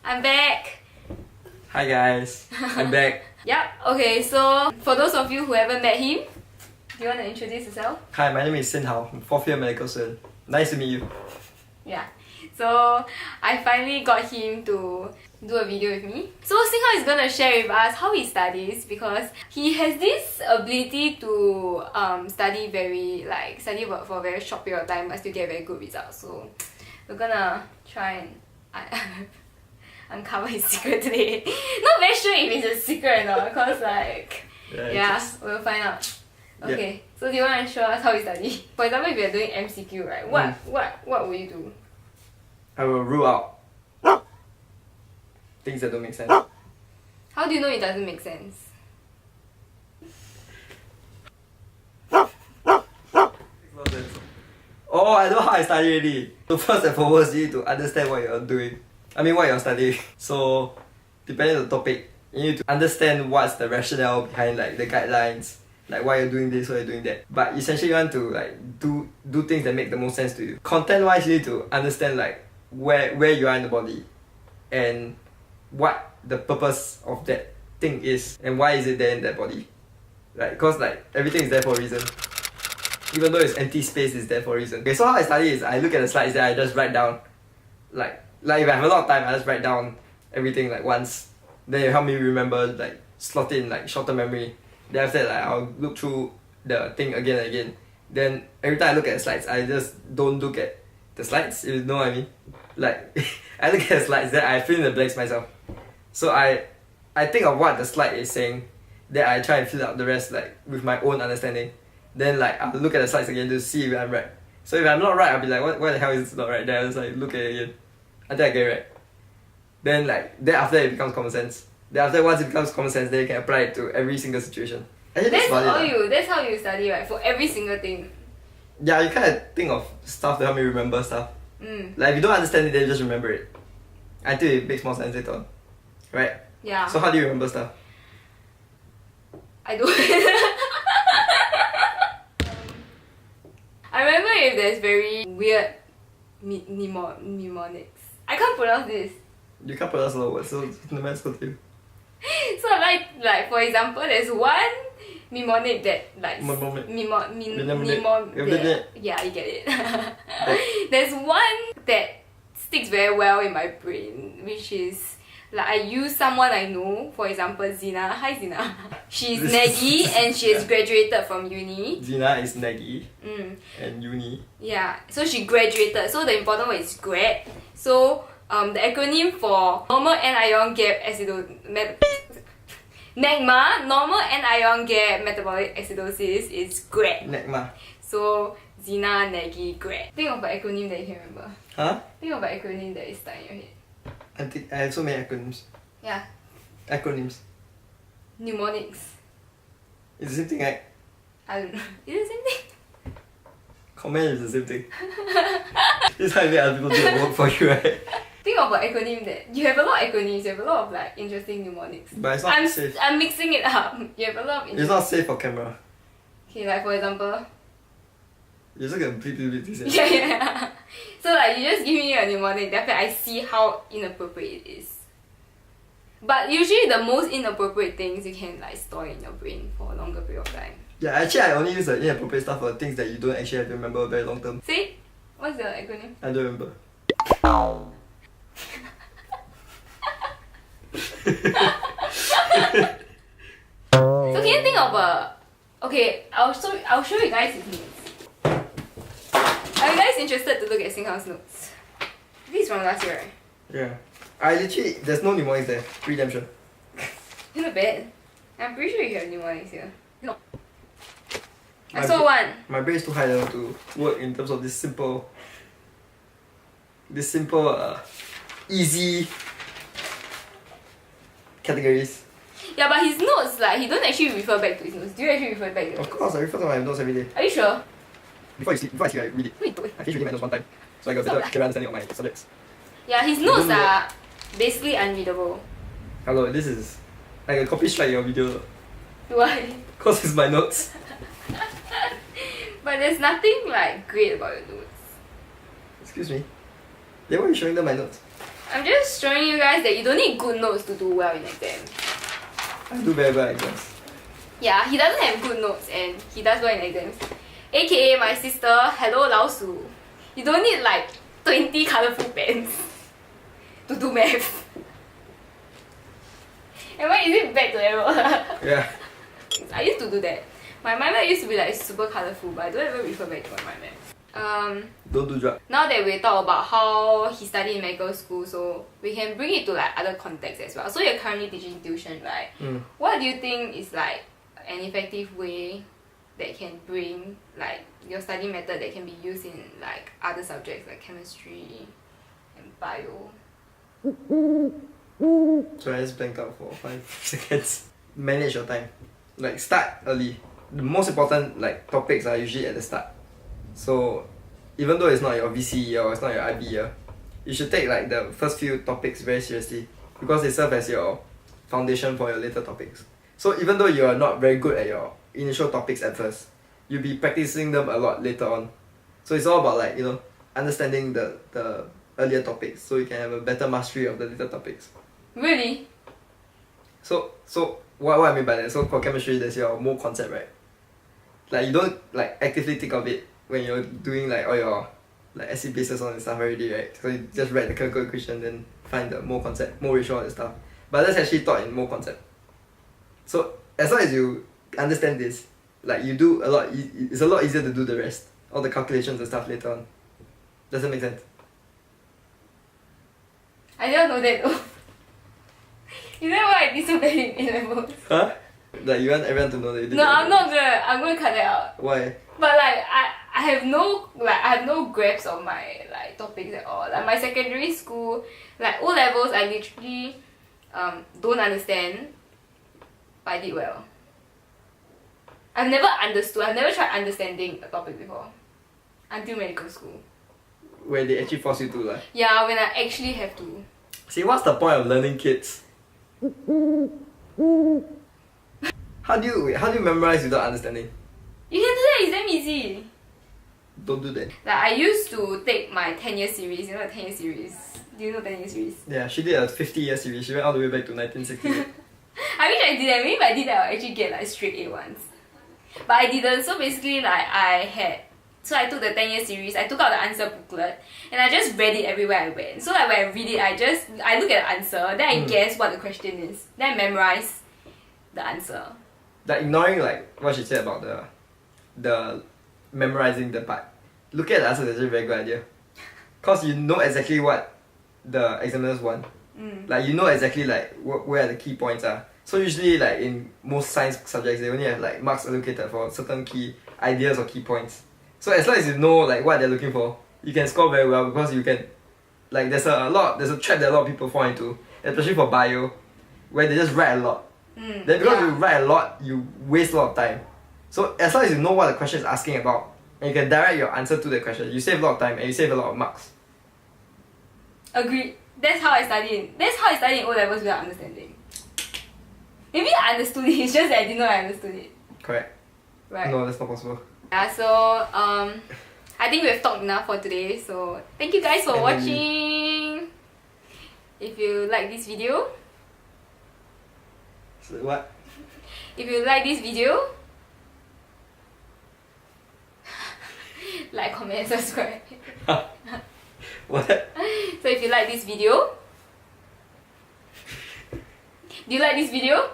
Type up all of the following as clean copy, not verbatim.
I'm back! Hi guys, I'm back. Yep, okay, so for those of you who haven't met him, do you want to introduce yourself? Hi, my name is XINHAO. I'm 4th year medical student. Nice to meet you. Yeah, so I finally got him to do a video with me. So XINHAO is gonna share with us how he studies because he has this ability to study for a very short period of time but still get very good results. So we're gonna try and uncover his secret today. Not very sure if it's a secret or not because we'll find out. Okay, so do you want to show us how you study? For example, if you're doing MCQ, right? What will you do? I will rule out things that don't make sense. How do you know it doesn't make sense? Oh, I know how I study already. So first and foremost, you need to understand what you're doing. What you're studying. So, depending on the topic, you need to understand what's the rationale behind the guidelines. Like why you're doing this, why you're doing that. But essentially you want to do things that make the most sense to you. Content-wise, you need to understand where you are in the body and what the purpose of that thing is and why is it there in that body. Because everything is there for a reason. Even though it's empty space, it's there for a reason. Okay, so how I study is I look at the slides that I just write down. Like if I have a lot of time, I just write down everything once. Then it help me remember, slot in short-term memory. Then after that, I'll look through the thing again and again. Then every time I look at the slides, I just don't look at the slides, if you know what I mean. I look at the slides, then I fill in the blanks myself. So I think of what the slide is saying, then I try and fill out the rest with my own understanding. Then I'll look at the slides again to see if I'm right. So if I'm not right, I'll be like, why the hell is it not right? Then I'll just look at it again until I get it right. Then after that, it becomes common sense. Then after once it becomes common sense, then you can apply it to every single situation. That's how you study, right? For every single thing. Yeah, you kind of think of stuff to help me remember stuff. If you don't understand it, then just remember it until it makes more sense later on. Right? Yeah. So how do you remember stuff? I do. I remember if there's very weird mnemonics. I can't pronounce this. You can't pronounce a lot of words, so the man's go to you. So for example, there's one mnemonic that yeah, you get it. There's one that sticks very well in my brain, which is I use someone I know, for example Zina. Hi Zina. She's Naggy and she has graduated from uni. Zina is Naggy and uni. Yeah, so she graduated. So the important word is grad. So the acronym for normal anion gap NAGMA, normal anion gap metabolic acidosis is GRAD. NAGMA. So Zina, Naggy, GRAD. Think of an acronym that you can remember. Huh? Think of an acronym that is stuck in your head. I have so many acronyms. Yeah. Acronyms. Mnemonics. It's the same thing, right? I don't know. Is it the same thing? Comment is the same thing. This is how you make other people do the work for you, right? Think of an acronym that you have a lot of acronyms, you have a lot of interesting mnemonics. But it's not safe. I'm mixing it up. You have a lot of It's not safe for camera. Okay, for example. You're just gonna bleep this. Yeah. So you just give me a mnemonic, then I see how inappropriate it is. But usually the most inappropriate things you can store in your brain for a longer period of time. Yeah, actually I only use the inappropriate stuff for things that you don't actually have to remember very long term. See? What's the acronym? I don't remember. So can you think of a... Okay, I'll show you guys his notes. Are you guys interested to look at XINHAO's notes? This is from last year, right? Yeah. There's no mnemonics there. Redemption. Not bad. I'm pretty sure you have mnemonics here. No. I saw one. My brain is too high level to work in terms of this simple, easy categories. Yeah, but his notes, he don't actually refer back to his notes. Do you actually refer back to Of course, I refer to my notes every day. Are you sure? Before I sleep, I read it. I finish reading my notes one time, so I got a better understanding of my subjects. Yeah, his notes are basically unreadable. Hello, this is like a copy strike your video. Why? Because it's my notes. But there's nothing great about your notes. Excuse me. Then why are you showing them my notes? I'm just showing you guys that you don't need good notes to do well in exams. I do very well, I guess. Yeah, he doesn't have good notes and he does well in exams. AKA my sister, hello 老鼠. You don't need like 20 colourful pens to do math. And why is it back to error? Yeah. I used to do that. My mind map used to be like super colourful, but I don't ever refer back to my mind map. Don't do drugs. Now that we talk about how he studied in medical school, so we can bring it to like other contexts as well. So you're currently teaching tuition, right? What do you think is like an effective way that can bring like your study method that can be used in like other subjects like chemistry and bio? So I just blanked out for 5 seconds. Manage your time. Like start early. The most important like topics are usually at the start. So even though it's not your VC year or it's not your IB year, you should take like the first few topics very seriously because they serve as your foundation for your later topics. So even though you are not very good at your initial topics at first, you'll be practicing them a lot later on. So it's all about like, you know, understanding the earlier topics so you can have a better mastery of the later topics. Really? So what I mean by that, so for chemistry there's your mole concept, right? Like you don't like actively think of it when you're doing like all your like acid bases on and stuff already, right? So you just write the chemical equation then find the mole concept, mole ratio and stuff. But that's actually taught in mole concept. So as long as you understand this, like you do a lot, it's a lot easier to do the rest, all the calculations and stuff later on. Does that make sense? I didn't know that though. Is that why I did so bad in A-levels? Huh? Like you want everyone to know that you did No, that? I'm gonna cut that out. Why? But like I have no grasp of my like topics at all. Like my secondary school, like O levels, I literally don't understand, but I did well. I've never understood. I've never tried understanding a topic before, until medical school. Where they actually force you to like. Yeah, when I actually have to. See, what's the point of learning kids? How do you memorize without understanding? You can do that. It's damn easy. Don't do that. Like I used to take my 10-year series. You know the 10-year series? Do you know 10-year series? Yeah, she did a 50-year series. She went all the way back to 1968. I wish I did that. Maybe if I did that, I'll actually get like straight A ones. But I didn't. So basically, like so I took the 10-year series. I took out the answer booklet and I just read it everywhere I went. So like when I read it, I look at the answer, then I guess what the question is, then I memorize the answer. Like ignoring like what she said about the memorizing the part. Looking at the answer is actually a very good idea. Cause you know exactly what the examiners want. Like you know exactly like where the key points are. So usually like in most science subjects they only have like marks allocated for certain key ideas or key points. So as long as you know like what they're looking for, you can score very well because you can like there's a trap that a lot of people fall into, especially for bio, where they just write a lot. Then because you write a lot, you waste a lot of time. So as long as you know what the question is asking about and you can direct your answer to the question, you save a lot of time and you save a lot of marks. Agreed. That's how I studied in O levels without understanding. Maybe I understood it, it's just that I didn't know I understood it. Correct. Right. No, that's not possible. Yeah, so I think we've talked enough for today. So thank you guys for watching. If you like this video, So what? if you like this video, like, comment, subscribe. What? So if you like this video, do you like this video?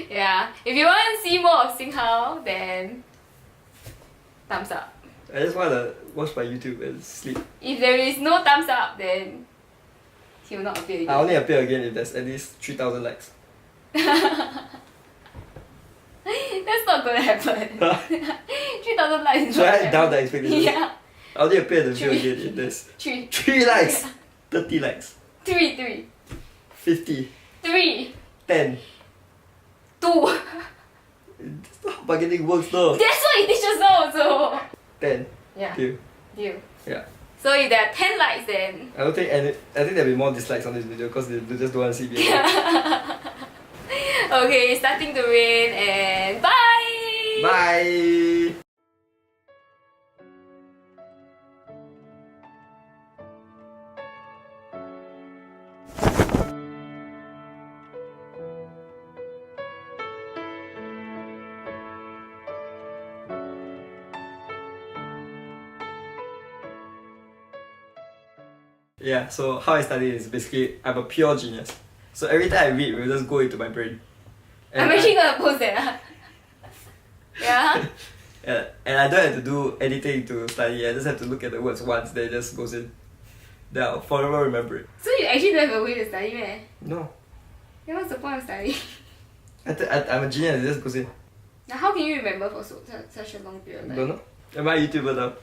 Yeah. If you want to see more of XINHAO, then thumbs up. I just want to watch my YouTube and sleep. If there is no thumbs up, then he will not appear again. I only appear again if there's at least 3,000 likes. That's not gonna happen. 3,000 likes is So not I gonna down the happen. expectation. Yeah. I only appear in the video Three. again if there's 3. 3 likes, 30 likes, 3. 50, 3. 10. 2. That's not how bargaining works though. That's what it teaches now also. 10. Yeah. Deal. Deal. Yeah. So if there are 10 likes, then I think there'll be more dislikes on this video because they just don't want to see me. okay, it's starting to rain and bye. Bye. Yeah, so how I study is basically I'm a pure genius. So every time I read, it will just go into my brain. I'm actually gonna post that. Yeah. And I don't have to do anything to study. I just have to look at the words once, then it just goes in. Then I'll forever remember it. So you actually don't have a way to study, man? No. Then what's the point of studying? I'm a genius, it just goes in. Now how can you remember for such a long period of time? Don't know. Am I a YouTuber now?